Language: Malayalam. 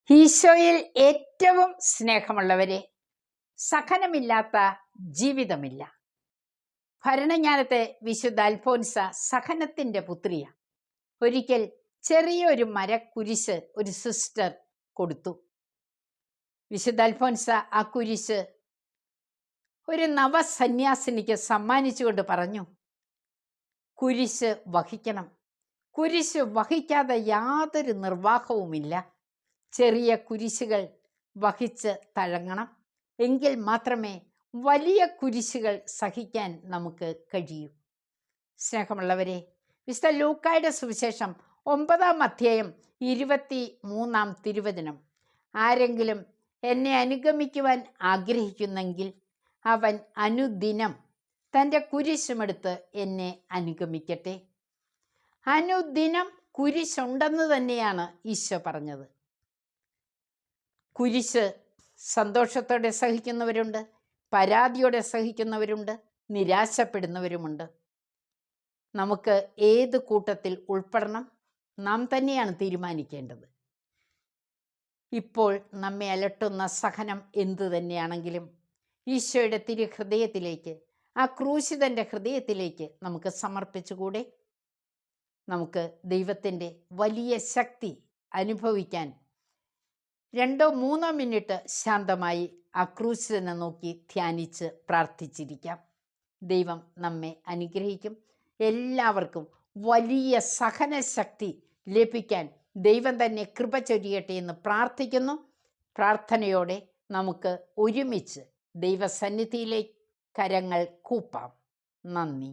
ഈശോയിൽ ഏറ്റവും സ്നേഹമുള്ളവരെ, സഹനമില്ലാത്ത ജീവിതമില്ല. ഭരണജ്ഞാനത്തെ വിശുദ്ധ അൽഫോൻസ സഹനത്തിന്റെ പുത്രിയ. ഒരിക്കൽ ചെറിയൊരു മരക്കുരിശ് ഒരു സിസ്റ്റർ കൊടുത്തു. വിശുദ്ധ അൽഫോൻസ ആ കുരിശ് ഒരു നവസന്യാസിനിക്ക് സമ്മാനിച്ചുകൊണ്ട് പറഞ്ഞു, കുരിശ് വഹിക്കണം. കുരിശ് വഹിക്കാതെ യാതൊരു നിർവാഹവുമില്ല. ചെറിയ കുരിശുകൾ വഹിച്ച് തഴങ്ങണം. എങ്കിൽ മാത്രമേ വലിയ കുരിശുകൾ സഹിക്കാൻ നമുക്ക് കഴിയൂ. സ്നേഹമുള്ളവരെ, വിശുദ്ധ ലൂക്കായുടെ സുവിശേഷം 9-ാം അധ്യായം 23-ാം തിരുവചനം, ആരെങ്കിലും എന്നെ അനുഗമിക്കുവാൻ ആഗ്രഹിക്കുന്നെങ്കിൽ അവൻ അനുദിനം തൻ്റെ കുരിശുമെടുത്ത് എന്നെ അനുഗമിക്കട്ടെ. അനുദിനം കുരിശുണ്ടെന്ന് തന്നെയാണ് ഈശോ പറഞ്ഞത്. കുരിശ് സന്തോഷത്തോടെ സഹിക്കുന്നവരുണ്ട്, പരാതിയോടെ സഹിക്കുന്നവരുണ്ട്, നിരാശപ്പെടുന്നവരുമുണ്ട്. നമുക്ക് ഏത് കൂട്ടത്തിൽ ഉൾപ്പെടണം നാം തന്നെയാണ് തീരുമാനിക്കേണ്ടത്. ഇപ്പോൾ നമ്മെ അലട്ടുന്ന സഹനം എന്തു തന്നെയാണെങ്കിലും ഈശോയുടെ തിരുഹൃദയത്തിലേക്ക്, ആ ക്രൂശിതൻ്റെ ഹൃദയത്തിലേക്ക് നമുക്ക് സമർപ്പിച്ചുകൂടെ? നമുക്ക് ദൈവത്തിൻ്റെ വലിയ ശക്തി അനുഭവിക്കാൻ 2-3 മിനിറ്റ് ശാന്തമായി ആ ക്രൂശിതനെ നോക്കി ധ്യാനിച്ച് പ്രാർത്ഥിച്ചിരിക്കാം. ദൈവം നമ്മെ അനുഗ്രഹിക്കും. എല്ലാവർക്കും വലിയ സഹനശക്തി ലഭിക്കാൻ ദൈവം തന്നെ കൃപ ചൊരിയട്ടെ എന്ന് പ്രാർത്ഥിക്കുന്നു. പ്രാർത്ഥനയോടെ നമുക്ക് ഒരുമിച്ച് ദൈവസന്നിധിയിലേക്ക് കരങ്ങൾ കൂപ്പാം. നന്ദി.